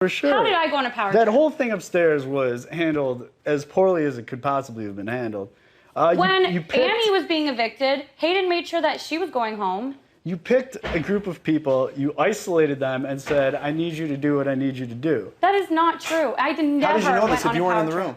For sure. How did I go on a power That trip? whole thing upstairs was handled as poorly as it could possibly have been handled. When you picked, Annie was being evicted, Hayden made sure that she was going home. You picked a group of people, you isolated them, and said, I need you to do what I need you to do. That is not true. I did never How did you know this went if you on a weren't in the power room?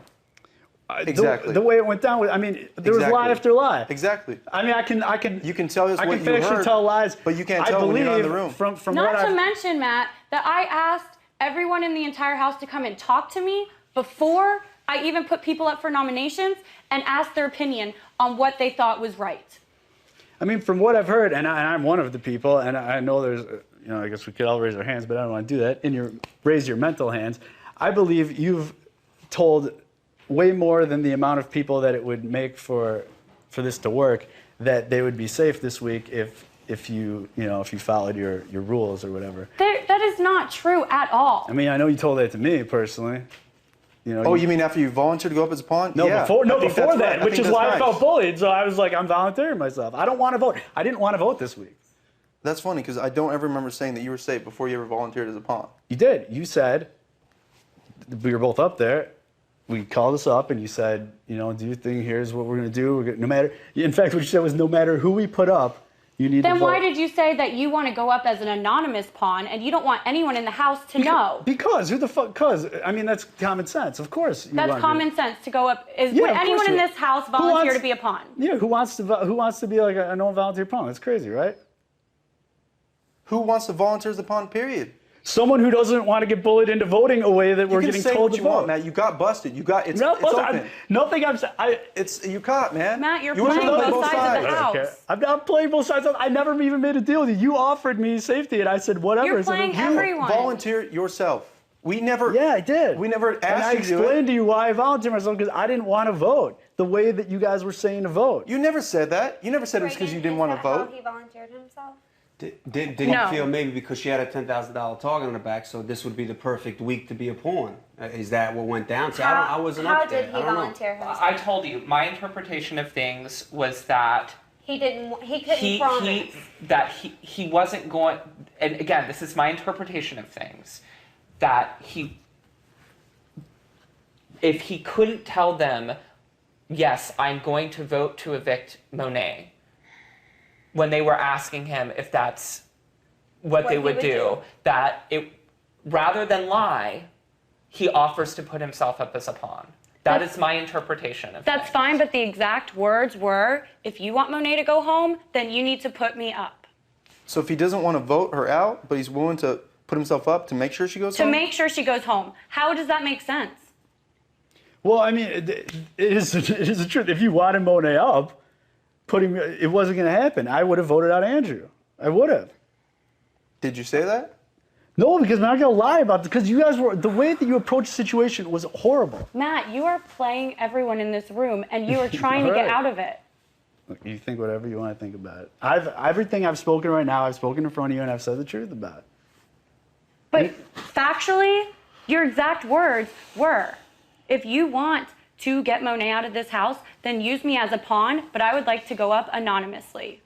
trip. Exactly. The way it went down was, I mean, there was lie after lie. Exactly. I mean, I can. You can tell us I what can you actually heard, tell lies, but you can't tell when you're not in the room. From Not what to mention, Matt, that I asked everyone in the entire house to come and talk to me before I even put people up for nominations and asked their opinion on what they thought was right. I mean, from what I've heard, and I'm one of the people, and I know there's, I guess we could all raise our hands, but I don't want to do that. Raise your mental hands. I believe you've told way more than the amount of people that it would make for this to work, that they would be safe this week if you followed your rules or whatever. That is not true at all. I mean, I know you told that to me personally. Oh, you mean after you volunteered to go up as a pawn? No, yeah, before that, right. which is why nice. I felt bullied. So I was like, I'm volunteering myself. I don't want to vote. I didn't want to vote this week. That's funny because I don't ever remember saying that you were safe before you ever volunteered as a pawn. You did. You said, we were both up there. We called us up and you said, do your thing. Here's what we're going to do. No matter. In fact, what you said was, no matter who we put up, you need to vote. Then why did you say that you want to go up as an anonymous pawn and you don't want anyone in the house to know? Because who the fuck? Because I mean, that's common sense. Of course. That's common sense to go up. Would of anyone course in you- this house volunteer to be a pawn? Yeah. Who wants to be like a no-volunteer pawn? That's crazy, right? Who wants to volunteer as a pawn, period? Someone who doesn't want to get bullied into voting a way that we're getting told to vote. Want, Matt. You got busted. You got it's open. Nothing I'm saying. You caught, man. Matt, you're You playing were both sides of the house. I'm not playing both sides. I never even made a deal with you. You offered me safety, and I said whatever. You're playing everyone. Volunteer yourself. We never. Yeah, I did. We never asked and I you to do it. explained to you why I volunteered myself because I didn't want to vote the way that you guys were saying to vote. You never said that. You never said it was because you didn't want to vote. How he volunteered himself? Did he feel maybe because she had a $10,000 target on her back, so this would be the perfect week to be a pawn? Is that what went down? So I wasn't up there. How did he volunteer himself? I told you, my interpretation of things was that He couldn't promise. he wasn't going, and again, this is my interpretation of things, that if he couldn't tell them, yes, I'm going to vote to evict Monet, when they were asking him if that's what they would do, that rather than lie, he offers to put himself up as a pawn. That is my interpretation of That's things. fine, but the exact words were, if you want Monet to go home, then you need to put me up. So if he doesn't want to vote her out, but he's willing to put himself up to make sure she goes home? To make sure she goes home. How does that make sense? Well, I mean, it is the truth. If you wanted Monet up, it wasn't going to happen. I would have voted out Andrew. I would have. Did you say that? No, because I'm not going to lie about it. Because you guys the way that you approached the situation was horrible. Matt, you are playing everyone in this room, and you are trying to get out of it. Look, you think whatever you want to think about it. Everything I've spoken right now, I've spoken in front of you, and I've said the truth about it. But factually, your exact words were, if you want to get Monet out of this house, then use me as a pawn, but I would like to go up anonymously.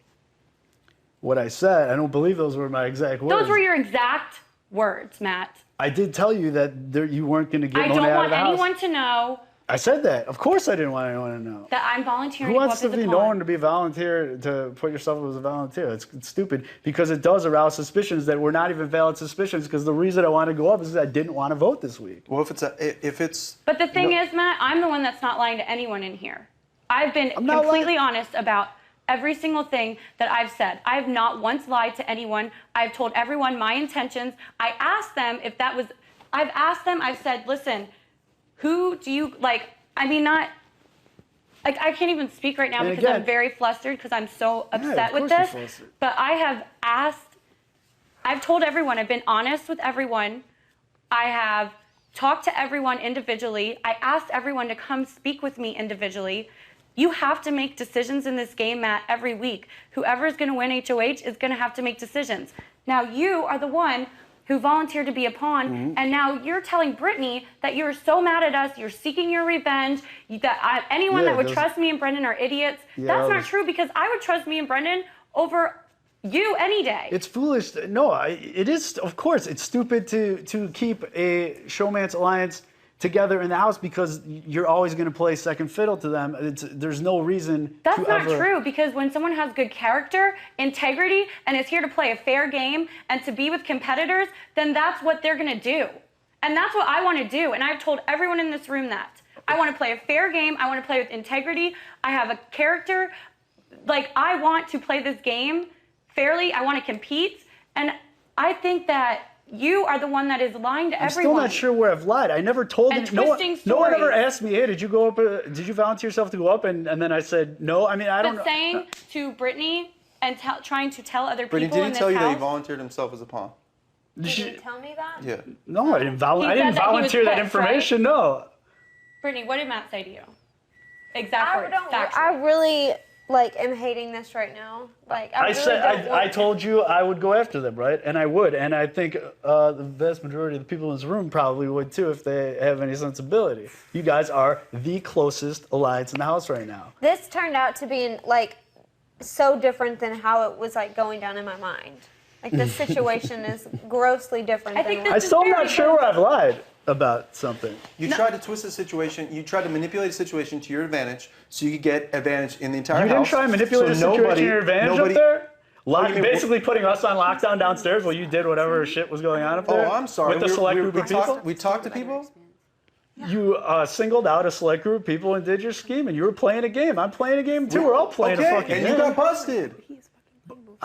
What I said, I don't believe those were my exact words. Those were your exact words, Matt. I did tell you that you weren't going to get I Monet don't out of want the house. anyone to know I said that. Of course I didn't want anyone to know. that I'm volunteering Who to go wants up to as a be pawn. known to be a volunteer, to put yourself up as a volunteer? It's stupid because it does arouse suspicions that were not even valid suspicions because the reason I wanted to go up is because I didn't want to vote this week. Well, if it's. But the thing is, Matt, I'm the one that's not lying to anyone in here. I've been completely honest about every single thing that I've said. I've not once lied to anyone. I've told everyone my intentions. I asked them if that was, I've said, listen, who do you, I can't even speak right now because I'm very flustered because I'm so upset with this. But I've told everyone, I've been honest with everyone. I have talked to everyone individually. I asked everyone to come speak with me individually. You have to make decisions in this game, Matt, every week. Whoever is going to win HOH is going to have to make decisions. Now, you are the one who volunteered to be a pawn, and now you're telling Brittany that you're so mad at us, you're seeking your revenge, that anyone that would trust me and Brendon are idiots. That's not true because I would trust me and Brendon over you any day. It's foolish. No, it is. Of course, it's stupid to keep a showmance alliance together in the house because you're always going to play second fiddle to them. There's no reason. That's not true, because when someone has good character, integrity, and is here to play a fair game and to be with competitors, then that's what they're going to do. And that's what I want to do. And I've told everyone in this room that. I want to play a fair game. I want to play with integrity. I have a character. Like, I want to play this game fairly. I want to compete. And I think that you are the one that is lying to everyone. I'm still not sure where I've lied. I never told And them. No one ever stories. asked me, hey, did you go up? Did you volunteer yourself to go up? And then I said, no. I mean, I don't know. But saying to Brittany and trying to tell other people Brittany, did in he this tell you that he house. volunteered himself as a pawn? Did you tell me that? Yeah. No, I didn't, He I didn't said that he was volunteer that pissed, information. No. Brittany, what did Matt say to you? Exact words. Factual. I really am hating this right now. Like I really don't want I told you I would go after them, right? And I would, and I think the vast majority of the people in this room probably would too if they have any sensibility. You guys are the closest alliance in the house right now. This turned out to be so different than how it was going down in my mind. Like this situation is grossly different. I think than this I still am very not sure where I've lied about something. You tried to twist the situation. You tried to manipulate the situation to your advantage so you could get advantage in the entire You house. didn't try and manipulate the situation to your advantage up there? What do you mean? Basically putting us on lockdown downstairs while you did whatever shit was going on up there? Oh, I'm sorry. With the select group of people? We talked to people? You singled out a select group of people and did your scheme, and you were playing a game. I'm playing a game too. We're all playing a fucking game. And you got busted.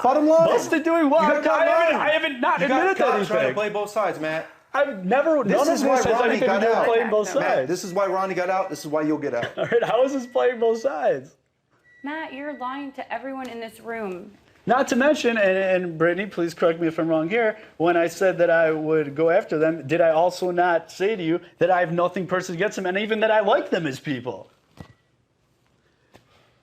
Bottom line. Busted doing what? You got I haven't not admitted trying to anything. play both sides, Matt. I've never. This None is of why this has Ronnie anything to got do with out. playing both Matt, sides. this is why Ronnie got out. This is why you'll get out. All right, how is this playing both sides? Matt, you're lying to everyone in this room. Not to mention, and Brittany, please correct me if I'm wrong here, when I said that I would go after them, did I also not say to you that I have nothing personally against them and even that I like them as people?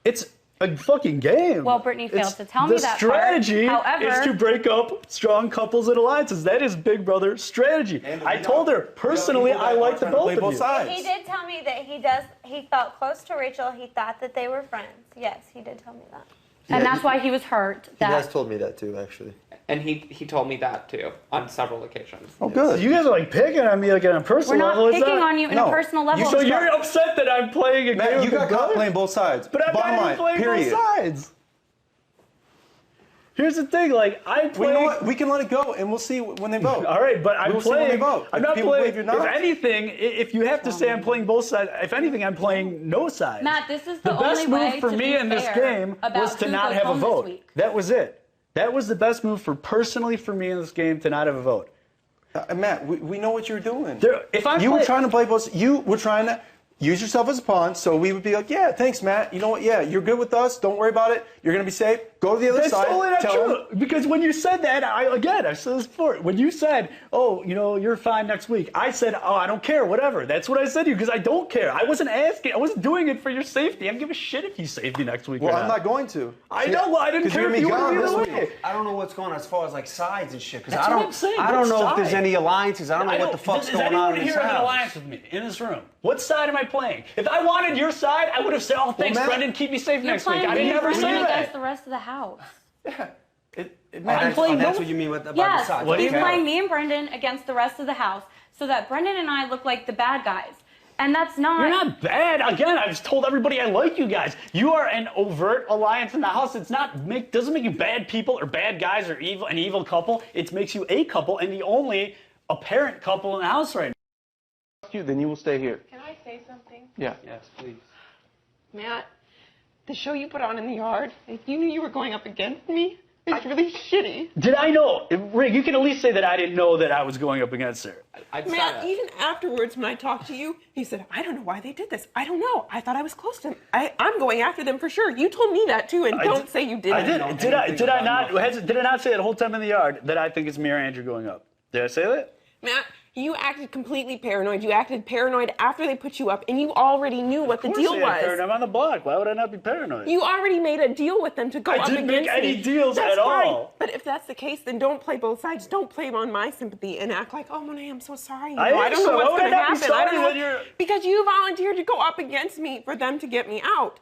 It's a fucking game. Well, Brittany failed to tell the me that strategy part. However, is to break up strong couples and alliances. That is Big Brother strategy. I told her, personally, I like the both of you. Sides. He did tell me that he felt close to Rachel. He thought that they were friends. Yes, he did tell me that. and that's why he was hurt. He has told me that too, actually. And he told me that too on several occasions. Oh, good. You guys are picking on me on a We're personal not level. picking on you in a personal level. So you're upset that I'm playing a game Matt, you with got the caught brother? playing both sides. But I'm Bottom not line, even playing period. both sides. Here's the thing, I play. You know what? We can let it go, and we'll see when they vote. All right, but I'm We'll see when they playing. vote. I'm If not people playing. believe you're not. If anything, if you have to say I'm playing both sides, if anything, I'm playing no sides. Matt, this is the best only move way for to me be in this fair game about was to who not goes have a home this vote. week. That was it. That was the best move personally for me in this game to not have a vote. Matt, we know what you're doing. If I'm you were trying to play both. You were trying to use yourself as a pawn, so we would be like, yeah, thanks, Matt. You know what? Yeah, you're good with us. Don't worry about it. You're gonna be safe. Go to the other That's side. totally not tell true. them. Because when you said that, I've said this before. When you said, oh, you're fine next week, I said, oh, I don't care, whatever. That's what I said to you because I don't care. I wasn't asking. I wasn't doing it for your safety. I don't give a shit if you save me next week. Well, or I'm not going to. I know. Well, I didn't 'Cause care you're if you gone were this either week. way. I don't know what's going on as far as sides and shit. Because That's what I'm saying. I don't What know if there's side? any alliances. I don't know what the fuck's going on in Does this anyone here have an house. alliance with me in this room? What side am I playing? If I wanted your side, I would have said, oh, thanks, Matt, Brendon, keep me safe You're next week. playing I didn't me and never say Brendon against that. the rest of the house. I'm playing That's both. what you mean about the Yes, sides. What do he's you mean? playing me and Brendon against the rest of the house so that Brendon and I look like the bad guys. And that's not... You're not bad. Again, I've just told everybody I like you guys. You are an overt alliance in the house. It's not doesn't make you bad people or bad guys or an evil couple. It makes you a couple and the only apparent couple in the house right now. Then you will stay here. Can I say something? Yeah. Yes, please. Matt, the show you put on in the yard, if you knew you were going up against me, it's really shitty. Did I know? Rick, you can at least say that I didn't know that I was going up against her. I'd say Matt, that. even afterwards when I talked to you, you said, I don't know why they did this. I don't know. I thought I was close to them. I'm going after them for sure. You told me that too, and don't say you didn't. I did. Did I not say that whole time in the yard that I think it's me or Andrew going up? Did I say that? Matt, you acted completely paranoid. You acted paranoid after they put you up, and you already knew what the deal was. I'm on the block. Why would I not be paranoid? You already made a deal with them to go I up didn't against make any me. deals That's at fine. all. But if that's the case, then don't play both sides. Don't play on my sympathy and act like, oh, Monet, I'm so sorry. I am don't know so- what's why would I going to not be happen. I don't sorry know. that you're- Because you volunteered to go up against me for them to get me out.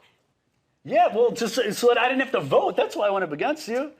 Yeah, well, just so that I didn't have to vote. That's why I went up against you.